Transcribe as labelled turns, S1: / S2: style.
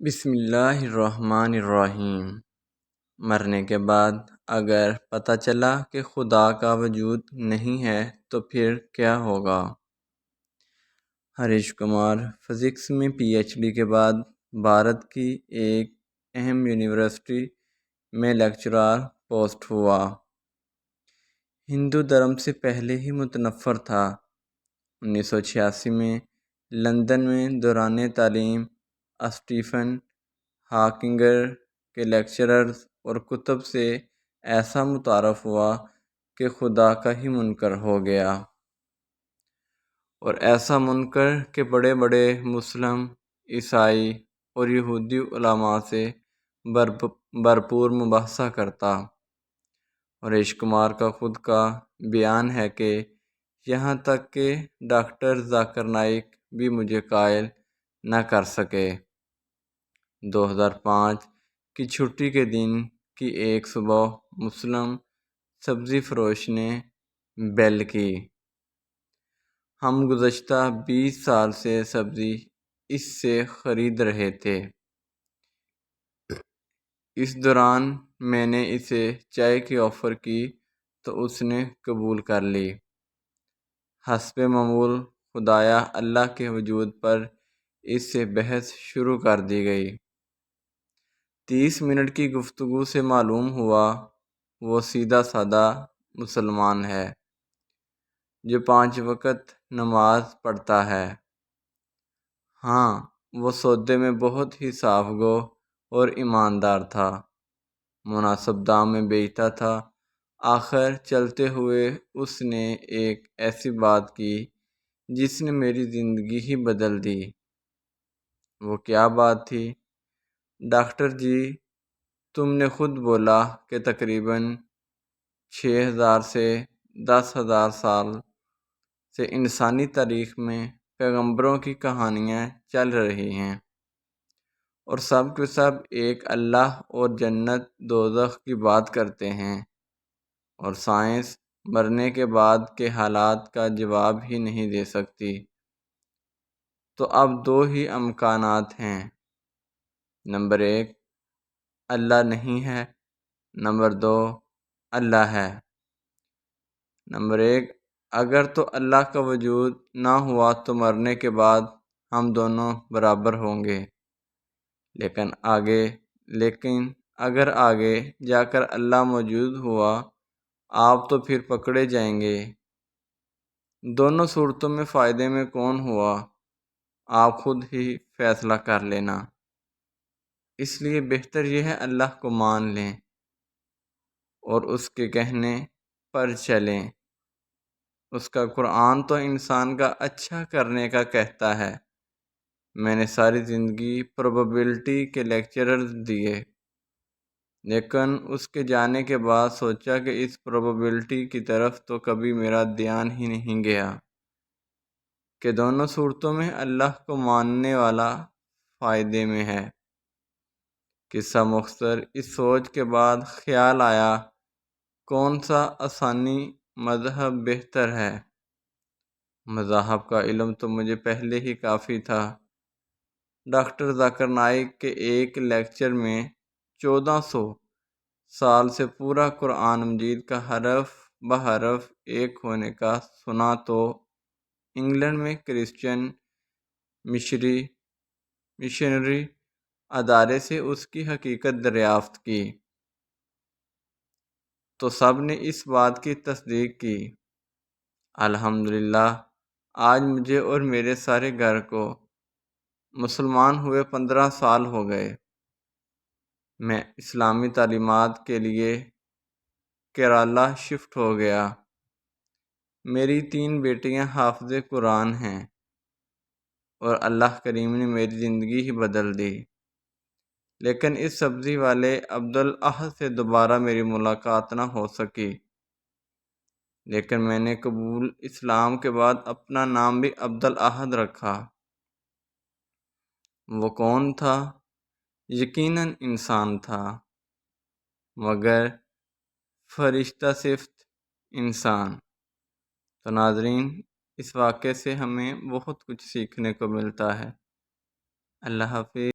S1: بسم اللہ الرحمن الرحیم۔ مرنے کے بعد اگر پتہ چلا کہ خدا کا وجود نہیں ہے تو پھر کیا ہوگا؟ ہریش کمار فزکس میں پی ایچ ڈی کے بعد بھارت کی ایک اہم یونیورسٹی میں لیکچرار پوسٹ ہوا۔ ہندو دھرم سے پہلے ہی متنفر تھا۔ 1986 میں لندن میں دوران تعلیم اسٹیفن ہاکنگر کے لیکچرز اور کتب سے ایسا متعارف ہوا کہ خدا کا ہی منکر ہو گیا، اور ایسا منکر کہ بڑے بڑے مسلم، عیسائی اور یہودی علماء سے بھرپور مباحثہ کرتا۔ ہریش کمار کا خود کا بیان ہے کہ یہاں تک کہ ڈاکٹر ذاکر نائک بھی مجھے قائل نہ کر سکے۔ 2005 کی چھٹی کے دن کی ایک صبح مسلم سبزی فروش نے بیل کی۔ ہم گزشتہ 20 سال سے سبزی اس سے خرید رہے تھے۔ اس دوران میں نے اسے چائے کی آفر کی تو اس نے قبول کر لی۔ حسب معمول خدایٰ اللہ کے وجود پر اس سے بحث شروع کر دی گئی۔ 30 منٹ کی گفتگو سے معلوم ہوا وہ سیدھا سادہ مسلمان ہے جو 5 وقت نماز پڑھتا ہے۔ ہاں، وہ سودے میں بہت ہی صاف گو اور ایماندار تھا، مناسب دام میں بیچتا تھا۔ آخر چلتے ہوئے اس نے ایک ایسی بات کی جس نے میری زندگی ہی بدل دی۔ وہ کیا بات تھی؟ ڈاکٹر جی، تم نے خود بولا کہ تقریباً 6000 سے 10,000 سال سے انسانی تاریخ میں پیغمبروں کی کہانیاں چل رہی ہیں، اور سب کے سب ایک اللہ اور جنت دوزخ کی بات کرتے ہیں، اور سائنس مرنے کے بعد کے حالات کا جواب ہی نہیں دے سکتی۔ تو اب 2 ہی امکانات ہیں، نمبر 1 اللہ نہیں ہے، نمبر 2 اللہ ہے۔ نمبر 1، اگر تو اللہ کا وجود نہ ہوا تو مرنے کے بعد ہم دونوں برابر ہوں گے، لیکن اگر آگے جا کر اللہ موجود ہوا آپ تو پھر پکڑے جائیں گے۔ دونوں صورتوں میں فائدے میں کون ہوا، آپ خود ہی فیصلہ کر لینا۔ اس لیے بہتر یہ ہے اللہ کو مان لیں اور اس کے کہنے پر چلیں۔ اس کا قرآن تو انسان کا اچھا کرنے کا کہتا ہے۔ میں نے ساری زندگی پروبیبلٹی کے لیکچرز دیے، لیکن اس کے جانے کے بعد سوچا کہ اس پروبیبلٹی کی طرف تو کبھی میرا دھیان ہی نہیں گیا کہ دونوں صورتوں میں اللہ کو ماننے والا فائدے میں ہے۔ قصہ مختصر، اس سوچ کے بعد خیال آیا کون سا آسانی مذہب بہتر ہے۔ مذاہب کا علم تو مجھے پہلے ہی کافی تھا۔ ڈاکٹر ذاکر نائک کے ایک لیکچر میں 1400 سال سے پورا قرآن مجید کا حرف بحرف ایک ہونے کا سنا تو انگلینڈ میں کرسچین مشنری ادارے سے اس کی حقیقت دریافت کی تو سب نے اس بات کی تصدیق کی۔ الحمدللہ آج مجھے اور میرے سارے گھر کو مسلمان ہوئے 15 سال ہو گئے۔ میں اسلامی تعلیمات کے لیے کیرالہ شفٹ ہو گیا۔ میری 3 بیٹیاں حافظ قرآن ہیں، اور اللہ کریم نے میری زندگی ہی بدل دی۔ لیکن اس سبزی والے عبدالاحد سے دوبارہ میری ملاقات نہ ہو سکی۔ لیکن میں نے قبول اسلام کے بعد اپنا نام بھی عبدالاحد رکھا۔ وہ کون تھا؟ یقیناً انسان تھا، مگر فرشتہ صفت انسان۔ تو ناظرین، اس واقعے سے ہمیں بہت کچھ سیکھنے کو ملتا ہے۔ اللہ حافظ۔